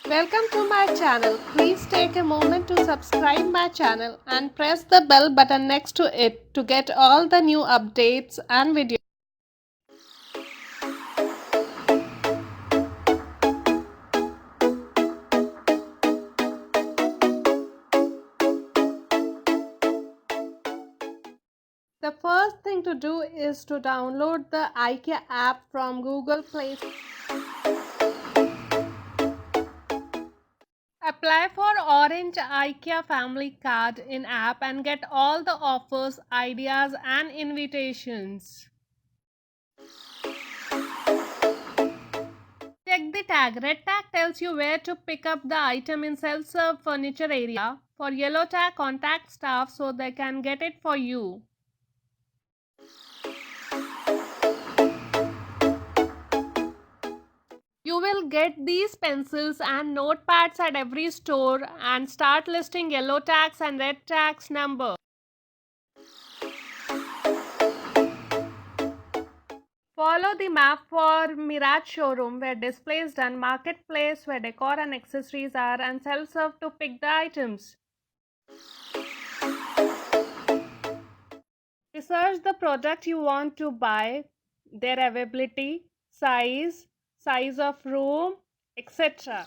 Welcome to my channel. Please take a moment to subscribe my channel and press the bell button next to it to get all the new updates and videos. The first thing to do is to download the IKEA app from Google Play. Apply for Orange IKEA Family Card in app and get all the offers, ideas and invitations. Check the tag. Red tag tells you where to pick up the item in self-serve furniture area. For yellow tag, contact staff so they can get it for you. You will get these pencils and notepads at every store and start listing yellow tags and red tags number. Follow the map for Mirage Showroom where display is done, Marketplace where decor and accessories are, and self-serve to pick the items. Research the product you want to buy, their availability, size of room, etc.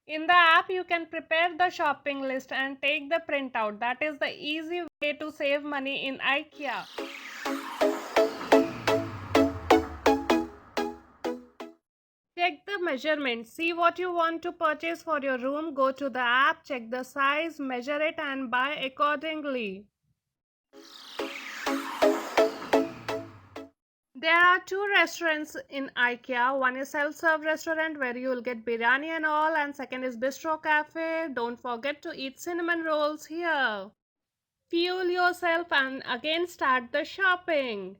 In the app, you can prepare the shopping list and take the printout. That is the easy way to save money in IKEA. Check the measurements. See what you want to purchase for your room. Go to the app, check the size, measure it and buy accordingly. There are two restaurants in IKEA. One is self-serve restaurant where you will get biryani and all, and second is bistro cafe. Don't forget to eat cinnamon rolls here. Fuel yourself and again start the shopping.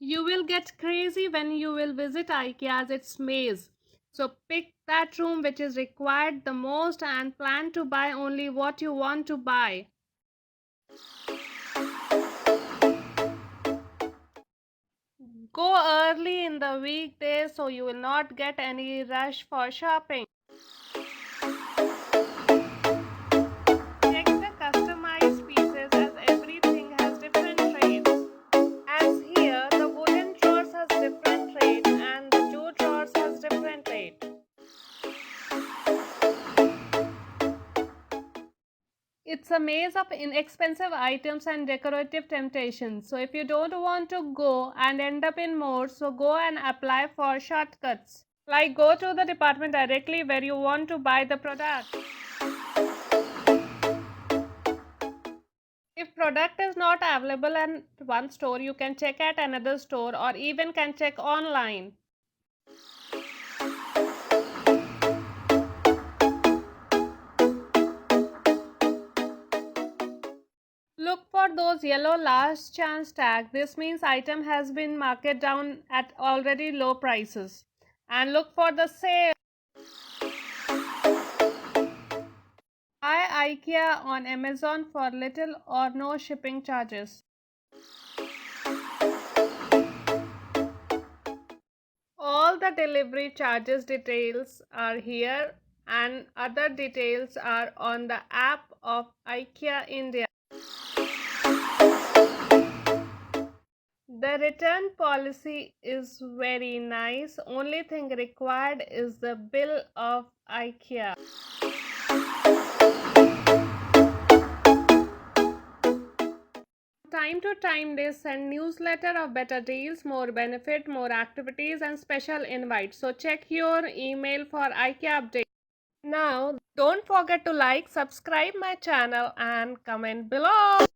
You will get crazy when you will visit IKEA as it's maze. So pick that room which is required the most and plan to buy only what you want to buy. Go early in the weekdays so you will not get any rush for shopping. Check the customized pieces as everything has different rates. As here, the wooden drawers has different rate and the jute drawers has different rate. It's a maze of inexpensive items and decorative temptations. So if you don't want to go and end up in more, so go and apply for shortcuts. Like go to the department directly where you want to buy the product. If product is not available at one store, you can check at another store or even can check online. Look for those yellow last chance tag. This means item has been marked down at already low prices. And look for the sale. Buy IKEA on Amazon for little or no shipping charges. All the delivery charges details are here and other details are on the app of IKEA India. The return policy is very nice. Only thing required is the bill of IKEA. Time to time they send newsletter of better deals, more benefit, more activities and special invites. So check your email for IKEA updates. Now don't forget to like, subscribe my channel and comment below.